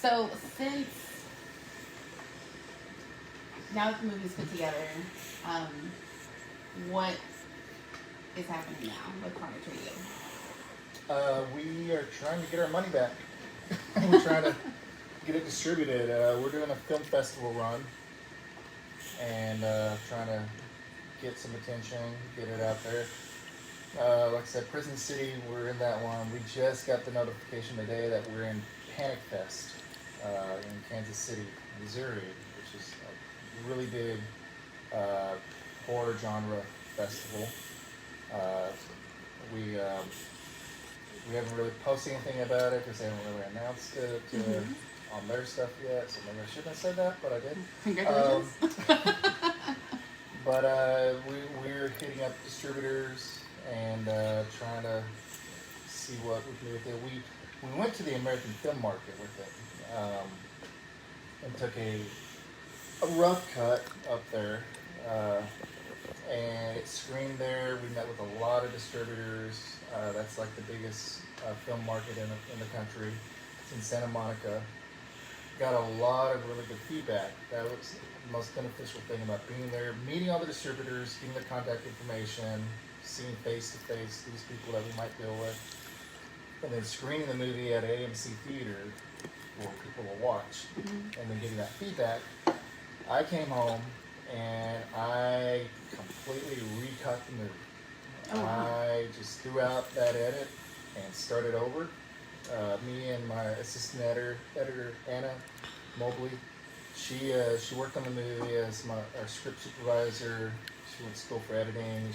So since now that the movie's put together, what is happening now with Carnage Radio? We are trying to get our money back. We're trying to get it distributed. We're doing a film festival run and trying to get some attention, get it out there. Like I said, Prison City, we're in that one. We just got the notification today that we're in Panic Fest in Kansas City, Missouri, which is a really big horror genre festival. We haven't really posted anything about it because they haven't really announced it on their stuff yet. So maybe I shouldn't have said that, but I did. Congratulations. But we're hitting up distributors and trying to see what we can do with it. We went to the American film market with it and took a rough cut up there. And it screened there. We met with a lot of distributors. That's like the biggest film market in the country. It's in Santa Monica. Got a lot of really good feedback. That was the most beneficial thing about being there, meeting all the distributors, getting their contact information, seeing face to face these people that we might deal with, and then screening the movie at an AMC theater for people to watch, and then getting that feedback. I came home and I completely recut the movie. Oh, wow. I just threw out that edit and started over. Me and my assistant editor Anna Mobley, she worked on the movie as our script supervisor. She went to school for editing,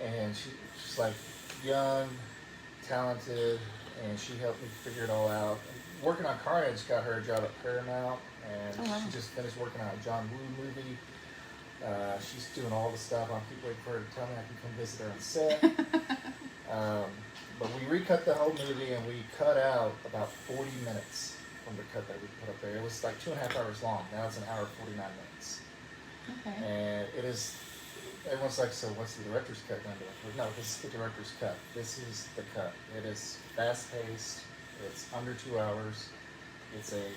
and she's like young, talented, and she helped me figure it all out. Working on Carnage got her a job at Paramount, and she just finished working on a John Woo movie. She's doing all the stuff. I'll keep waiting for her to tell me I can come visit her on set. But we recut the whole movie and we cut out about 40 minutes from the cut that we put up there. It was like 2.5 hours long. Now it's an hour 49 minutes. Okay. And it is, everyone's like, so what's the director's cut going to do? No, this is the director's cut. This is the cut. It is fast paced. It's under 2 hours. It's a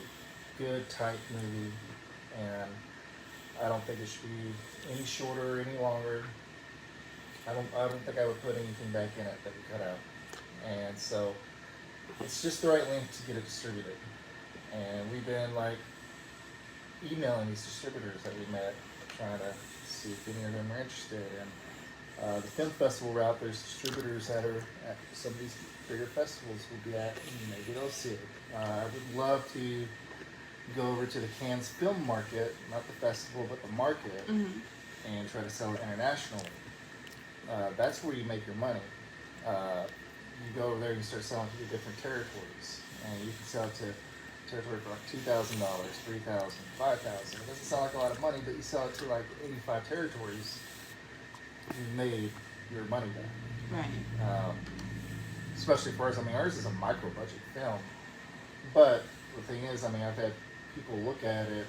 good, tight movie. And I don't think it should be any shorter, any longer. I don't think I would put anything back in it that we cut out. And so it's just the right length to get it distributed. And we've been like emailing these distributors that we met, trying to see if any of them are interested. And the film festival route, there's distributors that are at some of these bigger festivals we'll be at, and maybe they'll see it. I would love to go over to the Cannes film market, not the festival, but the market, and try to sell it internationally. That's where you make your money. You go over there and you start selling to the different territories, and you can sell it to territory for like $2,000, $3,000, $5,000. It doesn't sound like a lot of money, but you sell it to like 85 territories, you've made your money back. Right. Especially for us. I mean, ours is a micro budget film, but the thing is, I mean, I've had people look at it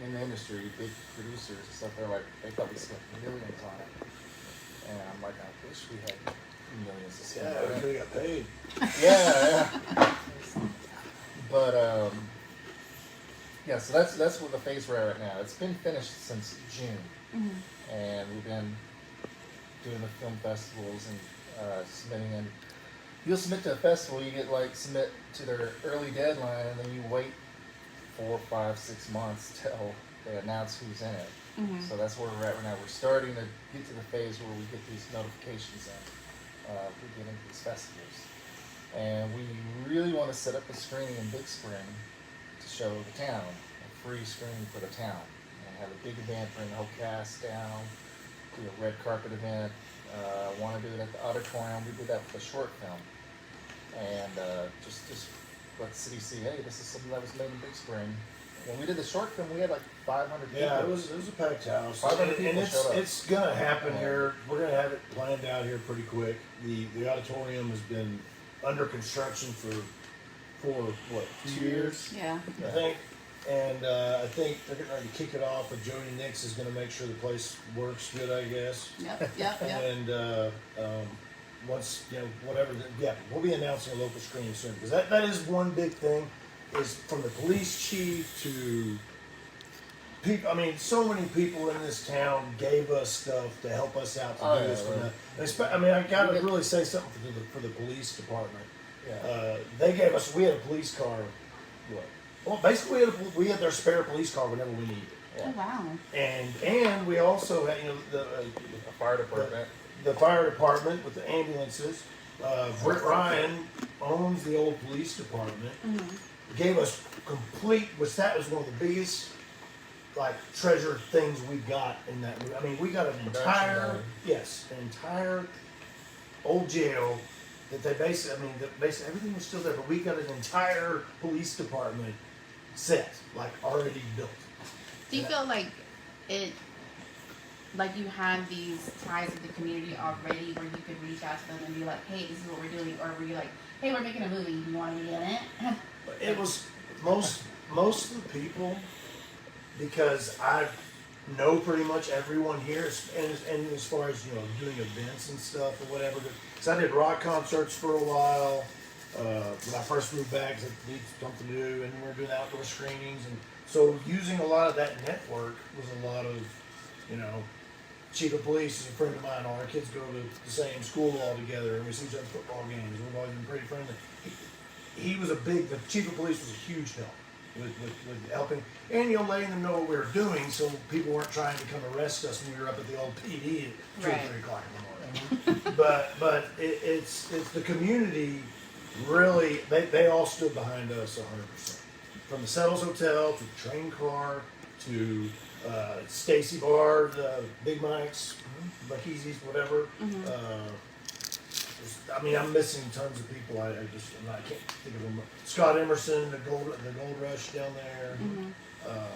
in the industry, big producers and stuff. They're like, they thought we spent millions on it, and I'm like, I wish we had millions to spend. Yeah, we could have got paid. Yeah. But yeah, so that's what the phase we're at right now. It's been finished since June, and we've been doing the film festivals and submitting. And you'll submit to a festival, you get like submit to their early deadline, and then you wait 4, 5, 6 months till they announce who's in it. So that's where we're at right now. We're starting to get to the phase where we get these notifications in. We get into these festivals. And we really want to set up a screening in Big Spring to show the town, a free screening for the town. And have a big event, bring the whole cast down, do a red carpet event. Want to do it at the auditorium. We did that for the short film. And just let the city see, hey, this is something that was made in Big Spring. When we did the short film, we had like 500 people. Yeah, it was a packed house. 500 people and showed up. it's gonna happen here. We're gonna have it planned out here pretty quick. The auditorium has been under construction for what, 2 years? Yeah. I think. And I think they're getting ready to kick it off. But Jody Nix is going to make sure the place works good, I guess. Yep. And once, whatever, we'll be announcing a local screening soon. Because that is one big thing, is from the police chief to people. I mean, so many people in this town gave us stuff to help us out to do this. I got to really say something for the police department. Yeah. They gave us, we had a police car. Well, basically we had their spare police car whenever we needed it. Oh, wow. And we also had, the fire department. The fire department with the ambulances. Britt Ryan owns the old police department. Mm-hmm. Gave us complete, that was one of the biggest, treasure things we got in that movie. I mean, we got an entire old jail that they basically, everything was still there, but we got an entire police department set, already built. Do you feel like you had these ties with the community already where you could reach out to them and be like, hey, this is what we're doing? Or were you like, hey, we're making a movie, do you want to be in it? It was most of the people, because I know pretty much everyone here, and as far as, doing events and stuff or whatever. So I did rock concerts for a while. When I first moved back, because I needed something to do, and we were doing outdoor screenings. And so using a lot of that network was a lot of, chief of police is a friend of mine. All our kids go to the same school all together, and we see each other at football games. We've always been pretty friendly. He was the chief of police was a huge help with helping, and letting them know what we were doing, so people weren't trying to come arrest us when we were up at the old PD at 2 or 3 o'clock in the morning. but it's the community really, they all stood behind us 100%. From the Settles Hotel to the train car to Stacy Bar, the Big Mike's, Bucky's, whatever. Mm-hmm. I'm missing tons of people. I can't think of them. Scott Emerson, the Gold Rush down there. Mm-hmm. Trying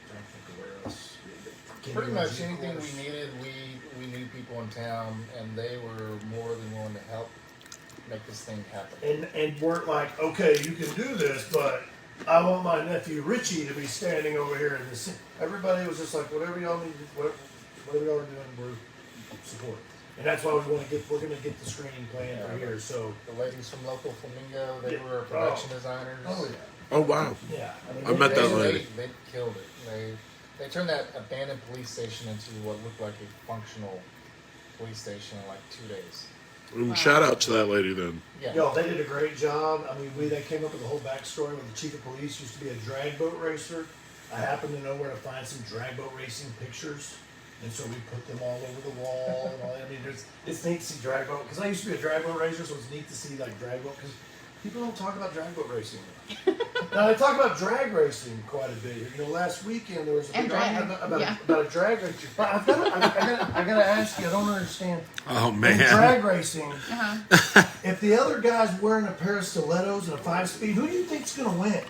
to think of where else. Pretty much anything we needed, we knew people in town, and they were more than willing to help make this thing happen. And weren't like, okay, you can do this, but I want my nephew Richie to be standing over here in this. Everybody was just like, whatever y'all need, whatever y'all are doing, we're supporting. And that's why we're going to get the screening plan for here. So the ladies from Local Flamingo, they were production designers. Oh yeah. Oh wow. Yeah. I met that lady. They killed it. They turned that abandoned police station into what looked like a functional police station in 2 days. Shout out to that lady then. Yeah. They did a great job. They came up with the whole backstory when the chief of police used to be a drag boat racer. I happened to know where to find some drag boat racing pictures. And so we put them all over the wall and all that. It's neat to see drag boat, because I used to be a drag boat racer, so it's neat to see drag boat, because people don't talk about drag boat racing. Now they talk about drag racing quite a bit. Last weekend there was a big argument about a drag racer. But I gotta ask you, I don't understand. Oh man. In drag racing, if the other guy's wearing a pair of stilettos and a 5-speed, who do you think's gonna win?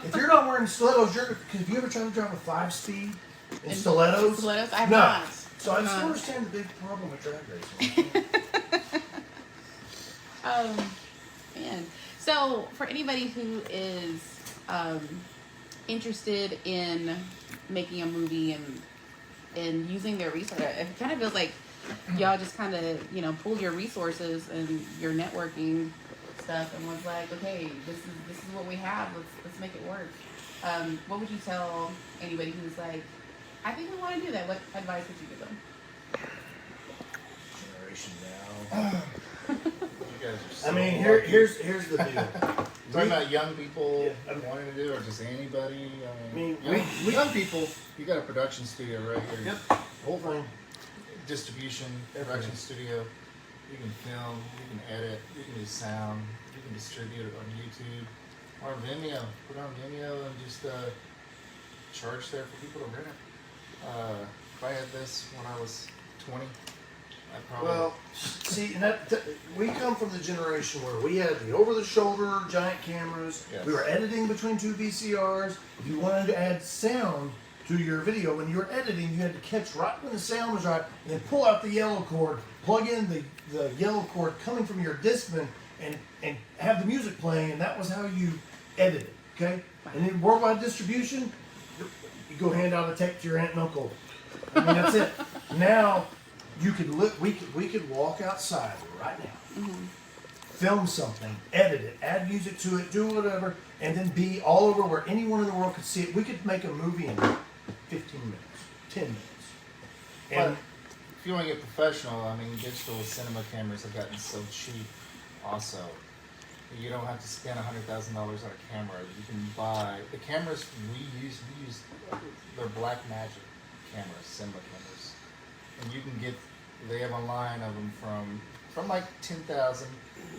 If you're not wearing stilettos, have you ever tried to drive a 5-speed? In stilettos? Stilettos? I have not. So I just don't understand the big problem with drag racing. Man. So for anybody who is interested in making a movie and using their resources, it kind of feels like y'all just kind of pulled your resources and your networking stuff and was like, okay, this is what we have. Let's make it work. What would you tell anybody who's like, I think I want to do that? What advice would you give them? Generation now. You guys are so here's the deal. Talking about young people wanting to do it, or just anybody. Young people. You got a production studio right here. Yep. Whole thing. Distribution, production studio. You can film. You can edit. You can do sound. You can distribute it on YouTube or Vimeo. Put it on Vimeo and just charge there for people to rent it. If I had this when I was 20, I'd probably... Well, see, we come from the generation where we had the over-the-shoulder giant cameras. Yes. We were editing between 2 VCRs. If you wanted to add sound to your video, when you were editing, you had to catch right when the sound was right, and then pull out the yellow cord, plug in the yellow cord coming from your Discman, and have the music playing, and that was how you edited, okay? And then worldwide distribution, you go hand out a tape to your aunt and uncle. That's it. Now, you could look. We could walk outside right now, Mm-hmm. film something, edit it, add music to it, do whatever, and then be all over where anyone in the world could see it. We could make a movie in 15 minutes, 10 minutes. And if you want to get professional, I mean, digital cinema cameras have gotten so cheap. Also, you don't have to spend $100,000 on a camera. You can buy the cameras we use. They're Black Magic cameras, cinema cameras, and you can get. They have a line of them from like $10,000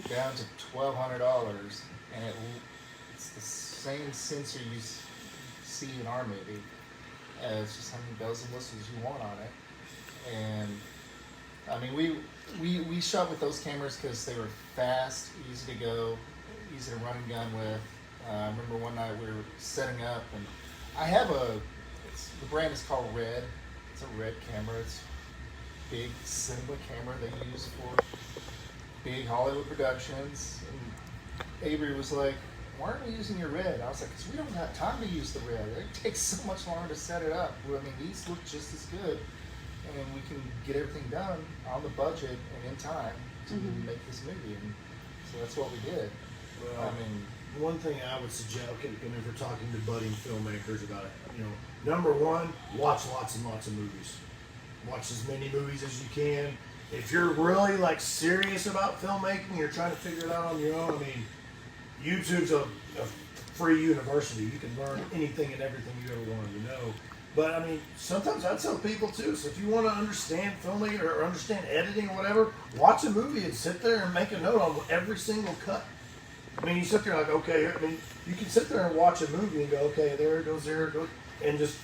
down to $1,200, and it's the same sensor you see in our movie. It's just how many bells and whistles you want on it. And I mean, we shot with those cameras because they were fast, easy to go, easy to run and gun with. I remember one night we were setting up, and I have the brand is called Red. It's a Red camera. It's a big cinema camera they use for big Hollywood productions. And Avery was like, "Why aren't we using your Red?" I was like, "Because we don't have time to use the Red. It takes so much longer to set it up. I mean, these look just as good, and we can get everything done on the budget and in time to make this movie." And so that's what we did. Well, I mean, one thing I would suggest, okay, if we're talking to budding filmmakers about it, number one, watch lots and lots of movies. Watch as many movies as you can. If you're really like serious about filmmaking, you're trying to figure it out on your own. I mean, YouTube's a free university. You can learn anything and everything you ever wanted to know. But I mean, sometimes I tell people too, so if you want to understand filmmaking or understand editing or whatever, watch a movie and sit there and make a note on every single cut. I mean, you sit there like, okay, I mean, you can sit there and watch a movie and go, okay, there it goes, and just,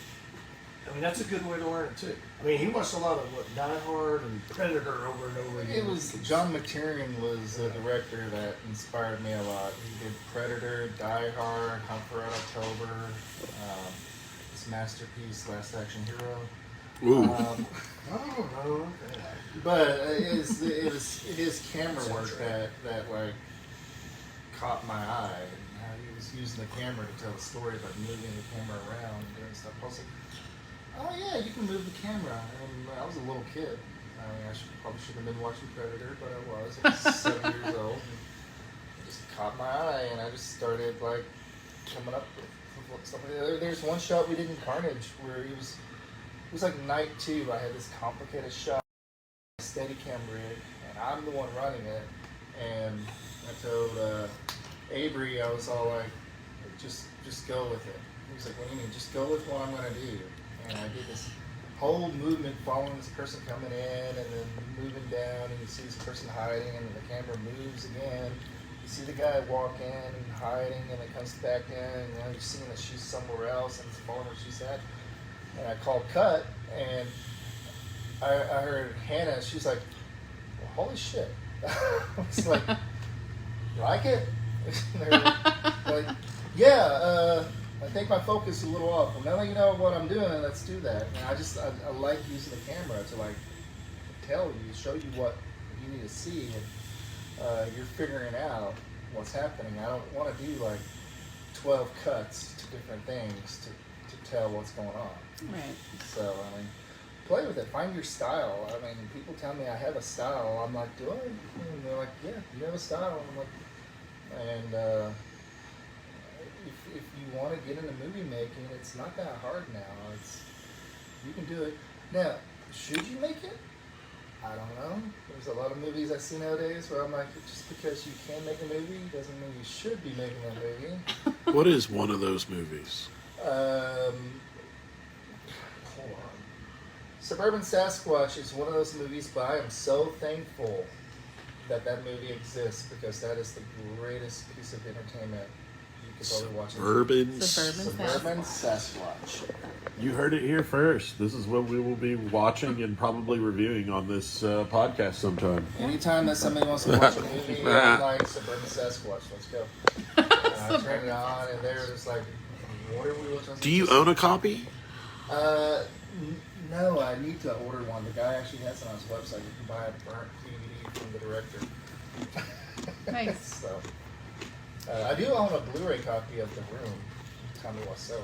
I mean, that's a good way to learn it too. I mean, he watched a lot of Die Hard and Predator over and over again. it was John McTiernan was the director that inspired me a lot. He did Predator, Die Hard, Hunt for Red October, his masterpiece, Last Action Hero. Ooh. Oh, okay. But it was his camera work that like caught my eye, and how he was using the camera to tell the story about moving the camera around and doing stuff. I was like, oh yeah, you can move the camera. And I was a little kid. I mean, probably should have been watching Predator, but I was. I was 7 years old. And it just caught my eye, and I just started like coming up with stuff. There's one shot we did in Carnage where it was like night 2. I had this complicated shot, steady camera rig, and I'm the one running it. And I told Avery, I was all like, just go with it. He was like, what do you mean? Just go with what I'm going to do. And I did this whole movement following this person coming in and then moving down, and you see this person hiding, and then the camera moves again. You see the guy walk in and hiding, and it comes back in, and now you're seeing that she's somewhere else, and it's following where she's at. And I called cut, and I heard Hannah, she's like, well, holy shit. I was like, you like it? Like, yeah, I think my focus is a little off. Well, now that you know what I'm doing, let's do that. And I like using the camera to like tell you, show you what you need to see, and you're figuring out what's happening. I don't want to do like 12 cuts to different things to tell what's going on. Right. So, I mean, play with it. Find your style. I mean, people tell me I have a style. I'm like, do I? And they're like, yeah, you have a style. I'm like, and if you want to get into movie making, it's not that hard now. You can do it. Now, should you make it? I don't know. There's a lot of movies I see nowadays where I'm like, just because you can make a movie doesn't mean you should be making a movie. What is one of those movies? Hold on. Suburban Sasquatch is one of those movies, but I am so thankful that movie exists, because that is the greatest piece of entertainment you could probably watch. Suburban Sasquatch. You heard it here first. This is what we will be watching and probably reviewing on this podcast sometime. Anytime that somebody wants to watch a movie, I'm like, Suburban Sasquatch, let's go. And I turn it on, and they're just like, what are we watching? Do you own a copy? No, I need to order one. The guy actually has it on his website. You can buy a burnt DVD from the director. Nice. So, I do own a Blu-ray copy of The Room. Tommy Wiseau.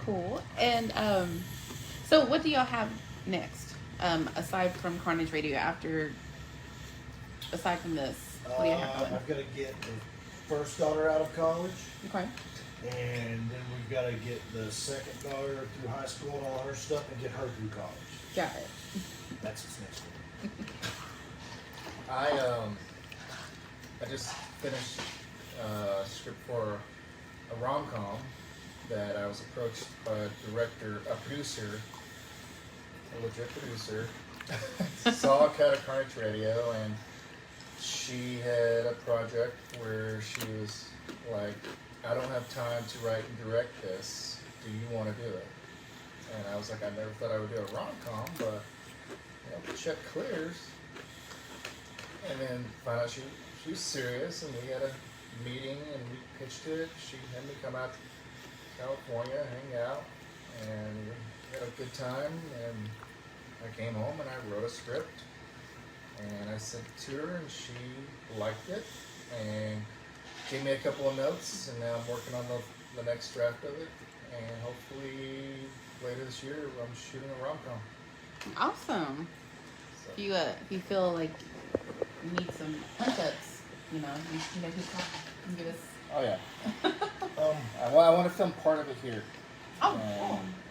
Cool. And so what do y'all have next? Aside from Carnage Radio, aside from this, what do you have going? I've got to get the first daughter out of college, Okay. and then we've got to get the second daughter through high school and all her stuff, and get her through college. Got it. That's what's next one. I just finished a script for a rom-com that I was approached by a producer, a legit producer, saw a cut of Carnage Radio, and she had a project where she was like, I don't have time to write and direct this. Do you want to do it? And I was like, I never thought I would do a rom-com, but the check clears. And then found out she was serious, and we had a meeting and we pitched it. She had me come out to California, hang out, and we had a good time. And I came home and I wrote a script, and I sent it to her, and she liked it and gave me a couple of notes. And now I'm working on the next draft of it, and hopefully later this year I'm shooting a rom-com. Awesome. So. If you feel like you need some punch-ups, you can give us. Oh yeah. I want to film part of it here. Oh,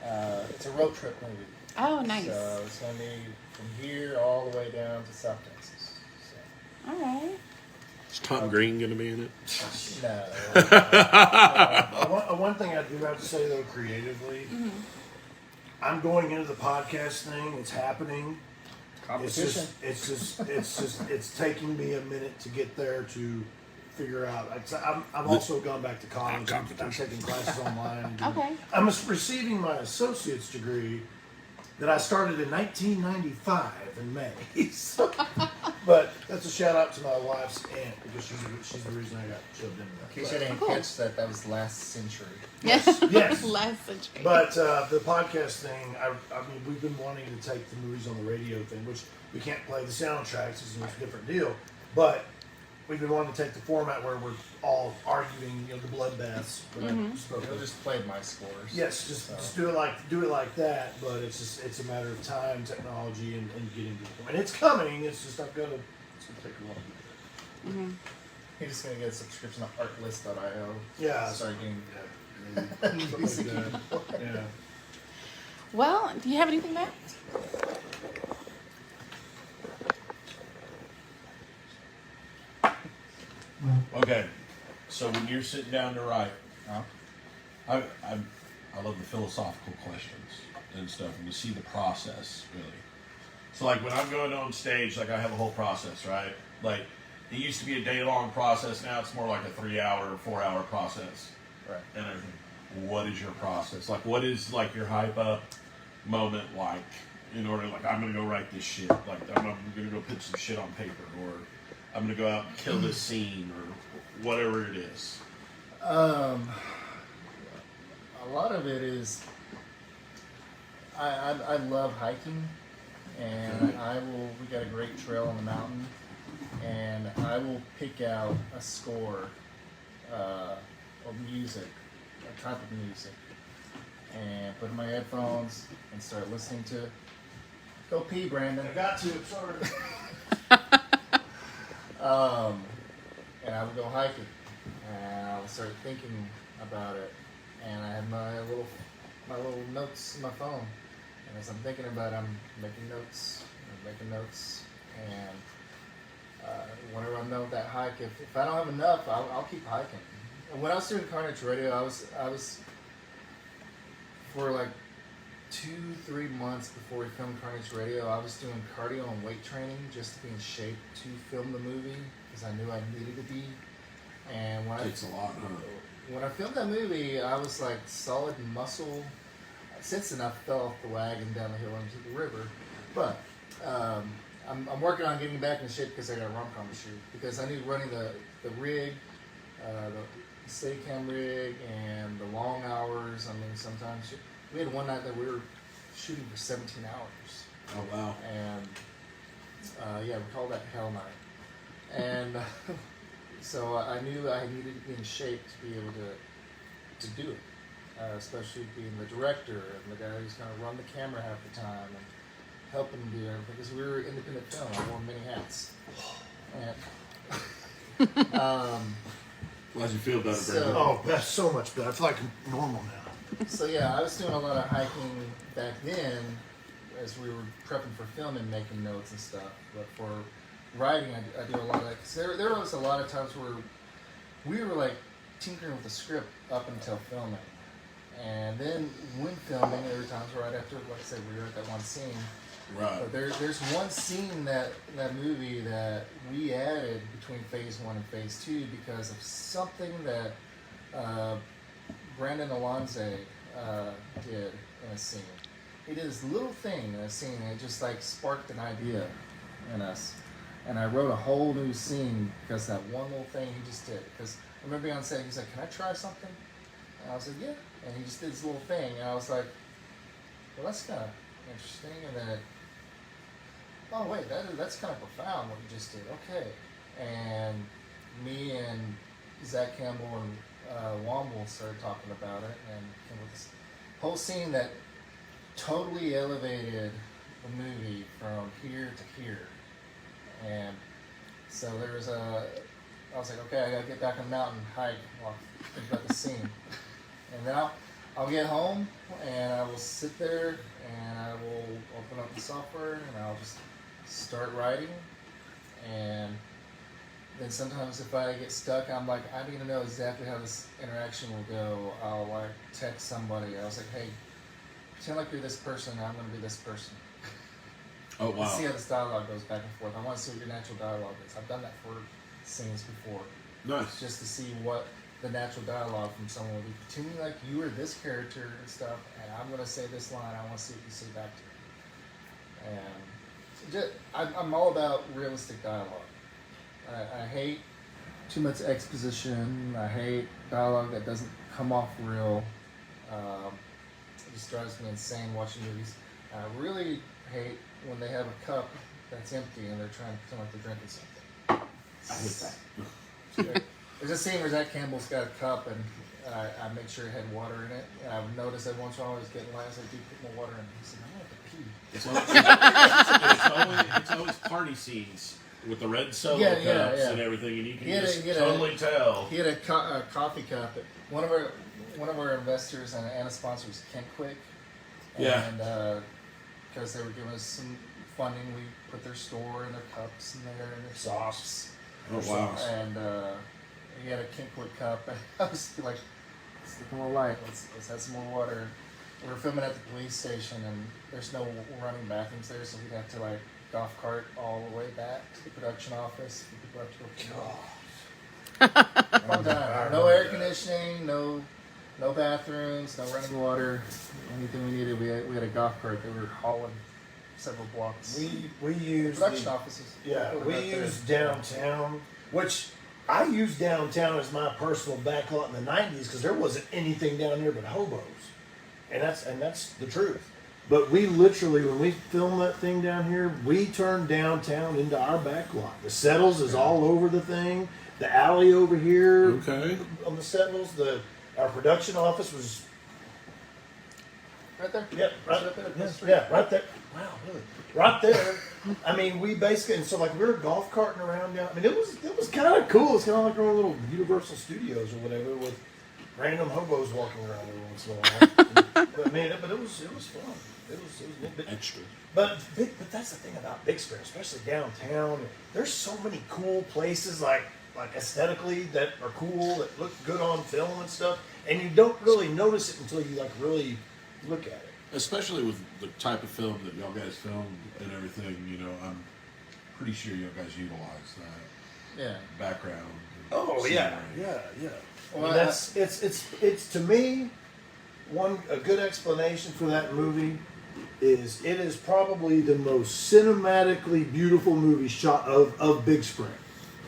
And, it's a road trip movie. Oh, nice. So it's going to be from here all the way down to South Texas. All right. Is Tom Green going to be in it? So, no. One thing I do have to say though, creatively, I'm going into the podcast thing. It's happening. Competition. It's taking me a minute to get there to figure out. I've also gone back to college. I'm taking classes online. Okay. I'm receiving my associate's degree that I started in 1995 in May. So, but that's a shout out to my wife's aunt because she's the reason I got shoved into that. In case you didn't catch that was last century. Yes. Last century. But the podcast thing, I mean, we've been wanting to take the movies on the radio thing, which we can't play the soundtracks, it's a different deal. But we've been wanting to take the format where we're all arguing, the bloodbaths. You'll just play my scores. Yes, just do it like that. But it's a matter of time, technology, and getting to the point. And it's coming. It's just it's gonna take a while. You're just gonna get a subscription to artlist.io. Yeah. Start getting. Something like that. Yeah. Well, do you have anything left? Okay, so when you're sitting down to write, I love the philosophical questions and stuff, and to see the process really. So like when I'm going on stage, like I have a whole process, right? Like it used to be a day-long process. Now it's more like a 3-hour, 4-hour process, Right. and everything. What is your process? Like what is like your hype up moment like? In order, like I'm gonna go write this shit. Like I'm gonna go put some shit on paper, or I'm gonna go out and kill this scene, or whatever it is. A lot of it is I love hiking, and we got a great trail on the mountain, and I will pick out a score of music, a type of music, and put in my headphones and start listening to it. Go pee, Brandon. I got to. Sorry. And I would go hiking, and I would start thinking about it, and I had my little notes in my phone, and as I'm thinking about it, I'm making notes, and whenever I'm done with that hike, if I don't have enough, I'll keep hiking. And when I was doing Carnage Radio, I was for like 2-3 months before we filmed Carnage Radio, I was doing cardio and weight training just to be in shape to film the movie because I knew I needed to be. And when Takes a lot, huh? When I filmed that movie, I was like solid muscle. Since then, I fell off the wagon down the hill into the river. But I'm working on getting back in shape because I got a rom-com to shoot. Because I need running the rig, the Steadicam rig, and the long hours. I mean, sometimes we had one night that we were shooting for 17 hours. Oh wow! And we called that Hell Night. And so I knew I needed to be in shape to be able to do it, especially being the director and the guy who's going to run the camera half the time. helping do everything because we were independent film. I wore many hats. And, Glad you feel better, So- Brandon. Oh, that's so much better. I feel like I'm normal now. so yeah, I was doing a lot of hiking back then as we were prepping for filming, making notes and stuff. But for writing, I do a lot of that. Because there was a lot of times where we were like tinkering with the script up until filming. And then when filming, there were times right after, like I said, we were at that one scene. Right. But there's one scene in that movie that we added between phase 1 and phase 2 because of something that Brandon Alonze did in a scene. He did this little thing in a scene and it just like sparked an idea in us. And I wrote a whole new scene because of that one little thing he just did. Because I remember being on set, he's like, "Can I try something?" And I was like, "Yeah." And he just did this little thing. And I was like, "Well, that's kind of interesting." And then, "Oh, wait, that's kind of profound what you just did." Okay. And me and Zach Campbell and Womble started talking about it and came with this whole scene that totally elevated the movie from here to here. And so I was like, okay, I gotta get back on the mountain, hike, while I think about the scene. And then I'll get home and I will sit there and I will open up the software and I'll just start writing. And then sometimes if I get stuck, I'm like, I need to know exactly how this interaction will go. I'll like text somebody. I was like, "Hey, pretend like you're this person and I'm gonna be this person." Oh, wow. Let's see how this dialogue goes back and forth. I want to see what your natural dialogue is. I've done that for scenes before. Nice. Just to see what the natural dialogue from someone would be. Pretend like you are this character and stuff, and I'm going to say this line. I want to see what you say back to me. And I'm all about realistic dialogue. I hate too much exposition. I hate dialogue that doesn't come off real. It just drives me insane watching movies. I really hate when they have a cup that's empty and they're trying to pretend like they're drinking something. I hate that. There's a scene where Zach Campbell's got a cup and I make sure it had water in it. And I would notice that once in a while I was getting light, so I do put more water in it. He said, "I want to pee." It's always party scenes with the red solo cups and everything, and you can just totally tell. He had a coffee cup. One of our investors and a sponsor was Kent Quick. And because they were giving us some funding, we put their store and their cups and their sauce. Oh, wow. And he had a Kent Quick cup. And I was like, "Let's look more light. Let's have some more water." We were filming at the police station, and there's no running bathrooms there, so we'd have to like golf cart all the way back to the production office. People have to go. Fun time. No air conditioning, no bathrooms, no running water. Anything we needed, we had a golf cart that we were hauling several blocks. We used Production offices. Yeah, Over we right there. used downtown, which I used downtown as my personal backlot in the '90s because there wasn't anything down there but hobos, and that's the truth. But we literally, when we filmed that thing down here, we turned downtown into our backlot. The settles is all over the thing. The alley over here Okay. on the settles. Our production office was Right there. Yep, right Right there. yeah, right there. Wow, really? Right there. I mean, we basically, and so like we were golf carting around down. I mean, it was kind of cool. It's kind of like our own little Universal Studios or whatever with random hobos walking around every once in a while. But man, but it was fun. It was a little bit Extra. But that's the thing about Big Spring, especially downtown. There's so many cool places like aesthetically that are cool that look good on film and stuff, and you don't really notice it until you like really look at it. Especially with the type of film that y'all guys film and everything, you know, I'm pretty sure y'all guys utilize that Yeah. background. Oh yeah. Well, I mean, it's to me a good explanation for that movie is it is probably the most cinematically beautiful movie shot of Big Spring.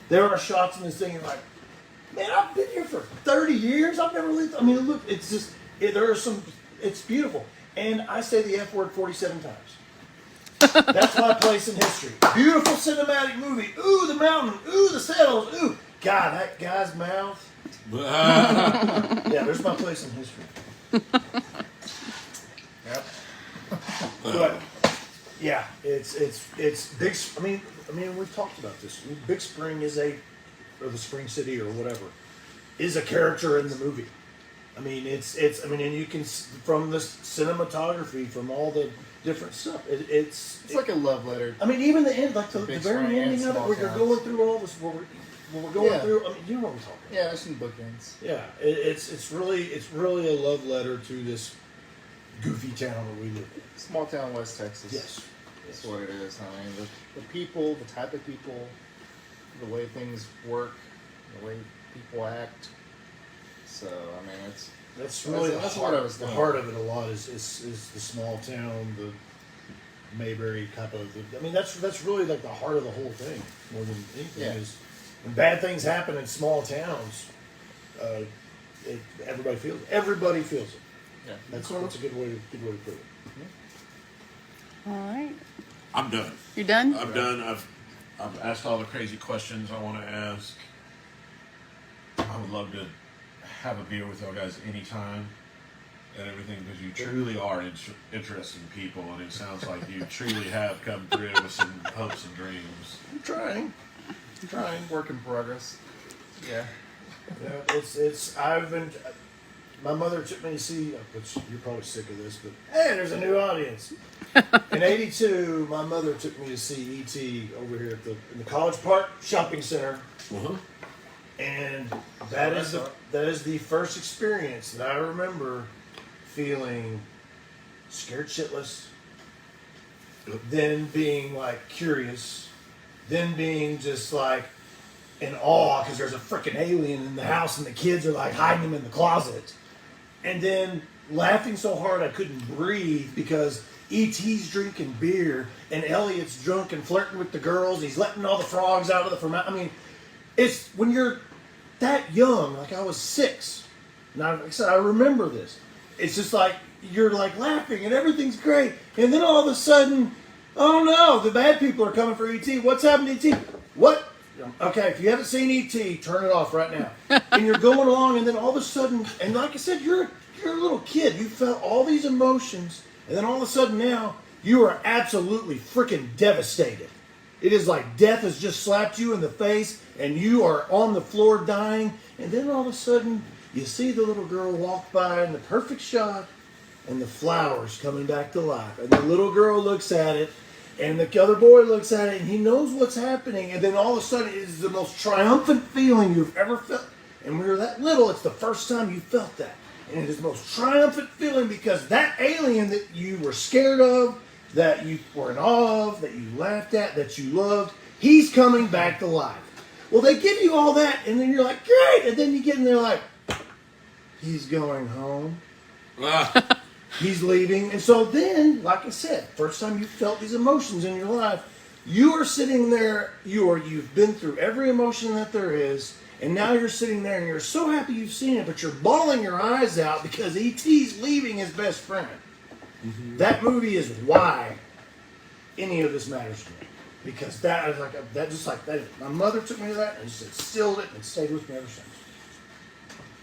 There are shots in this thing you're like, man, I've been here for 30 years. I've never lived. I mean, look, it's just there are some. It's beautiful, and I say the F word 47 times. That's my place in history. Beautiful cinematic movie. Ooh, the mountain. Ooh, the saddles. Ooh, God, that guy's mouth. Yeah, there's my place in history. Yep. But Yeah, it's big. I mean, we've talked about this. Big Spring or the Spring City or whatever, is a character in the movie. I mean, it's. I mean, and you can from the cinematography, from all the different stuff. It's like a love letter. I mean, even the end, like the Big very Spring ending and of it, small where you're towns. going through all this, where we're going through. I mean, you know what I'm talking about. Yeah, there's some bookends. Yeah, it's really a love letter to this goofy town that we live in. Small town West Texas. Yes. That's what it is. I mean, the people, the type of people, the way things work, the way people act. So, I mean, That's really that's the what heart, I was the doing. heart of it a lot is the small town, the Mayberry type of. I mean, that's really like the heart of the whole thing more than anything. Yeah. Is when bad things happen in small towns, everybody feels it. Everybody feels it. Yeah. That's a good way to put it. All right. I'm done. You're done? I'm done. I've asked all the crazy questions I want to ask. I would love to have a beer with y'all guys anytime and everything, because you truly are interesting people, and it sounds like you truly have come through with some hopes and dreams. I'm trying. Work in progress. Yeah. Yeah, it's. I've been. My mother took me to see, which you're probably sick of this, but hey, there's a new audience. In '82, my mother took me to see E.T. over here in the College Park Shopping Center, Uh-huh. and that is the first experience that I remember feeling scared shitless, then being like curious, then being just like in awe because there's a freaking alien in the house and the kids are like hiding him in the closet. And then laughing so hard I couldn't breathe because E.T.'s drinking beer and Elliot's drunk and flirting with the girls. He's letting all the frogs out of the format. I mean, it's when you're that young, like I was 6. And like I said, I remember this. It's just like you're like laughing and everything's great. And then all of a sudden, oh no, the bad people are coming for E.T. What's happened to E.T.? What? Okay, if you haven't seen E.T., turn it off right now. And you're going along, and then all of a sudden, and like I said, you're a little kid. You felt all these emotions, and then all of a sudden now, you are absolutely freaking devastated. It is like death has just slapped you in the face, and you are on the floor dying, and then all of a sudden, you see the little girl walk by in the perfect shot, and the flowers coming back to life. And the little girl looks at it, and the other boy looks at it, and he knows what's happening. And then all of a sudden, it is the most triumphant feeling you've ever felt. And when you're that little, it's the first time you felt that. And it is the most triumphant feeling because that alien that you were scared of, that you were in awe of, that you laughed at, that you loved, he's coming back to life. Well, they give you all that, and then you're like, great! And then you get in there like, he's going home. He's leaving. And so then, like I said, first time you felt these emotions in your life, you are sitting there, you've been through every emotion that there is, and now you're sitting there and you're so happy you've seen it, but you're bawling your eyes out because E.T.'s leaving his best friend. Mm-hmm. That movie is why any of this matters to me. Because that is like that. My mother took me to that and just instilled it and stayed with me ever since.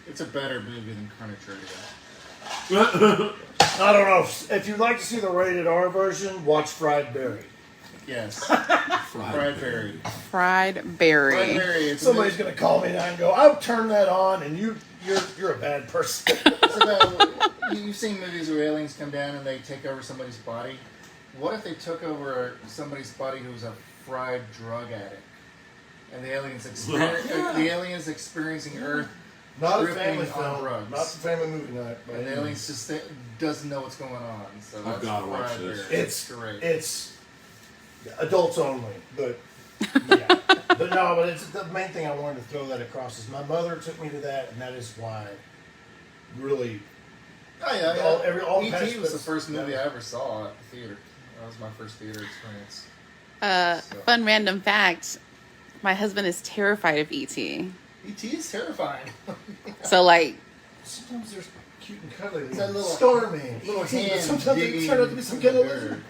It's a better movie than Carnage Radio. I don't know. If you'd like to see the rated R version, watch Fried Berry. Yes. Fried Berry. Fried berry. Fried Berry. Somebody's going to call me now and go, I'll turn that on, and you're a bad person. It's about, you've seen movies where aliens come down and they take over somebody's body. What if they took over somebody's body who's a fried drug addict? And the aliens experiencing Earth. Not a tripping family on film. drugs. Not the family movie night. And the aliens just doesn't know what's going on. So I've gotta watch Fried this. Berry. It's great. It's adults only, but yeah. But it's the main thing I wanted to throw that across is my mother took me to that, and that is why really. Oh yeah. All E.T. past was the clips, first movie yeah. I ever saw at the theater. That was my first theater experience. Fun random fact. My husband is terrified of E.T. E.T. is terrifying. So like, Sometimes they're cute and cuddly. It's that little stormy. little But hand sometimes they digging turn out to be some kind of lizard.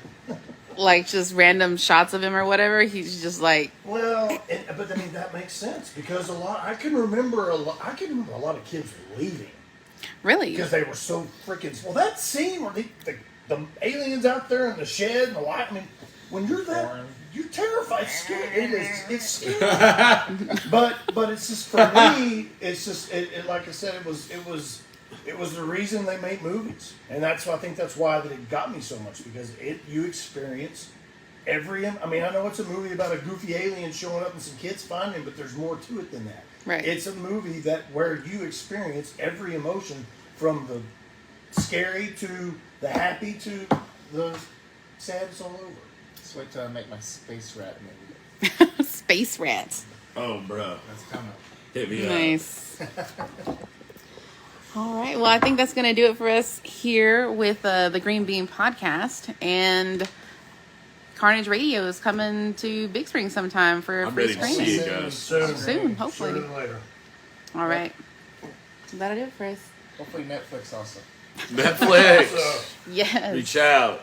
like just random shots of him or whatever. He's just like, Well, but I mean that makes sense because I can remember a lot of kids leaving really? because they were so freaking. Well, that scene where the aliens out there in the shed and the light. I mean, when you're that, Foreign. you're terrified. It's scary. It's scary. but it's just for me. It's just like I said. It was the reason they made movies, and I think that's why that it got me so much, because you experience every. I mean, I know it's a movie about a goofy alien showing up and some kids find him, but there's more to it than that. Right. It's a movie where you experience every emotion, from the scary to the happy to the sad. It's all over. Just wait till I make my space rat movie. Space rats. Oh, bro. That's coming. Hit me up. Nice. All right. Well, I think that's going to do it for us here with the Green Bean Podcast. And Carnage Radio is coming to Big Spring sometime for I'm free ready to screening. see it, guys. Soon, hopefully. Sooner than later. All right. So that'll do it for us. Hopefully Netflix also. Netflix. Yes. Reach out.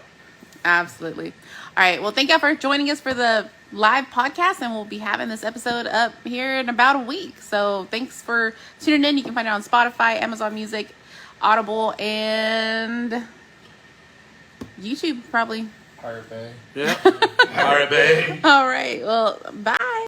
Absolutely. All right. Well, thank y'all for joining us for the live podcast, and we'll be having this episode up here in about a week. So thanks for tuning in. You can find it on Spotify, Amazon Music, Audible, and YouTube, probably. Pirate Bay. Yeah. All right, babe. All right. Well, bye.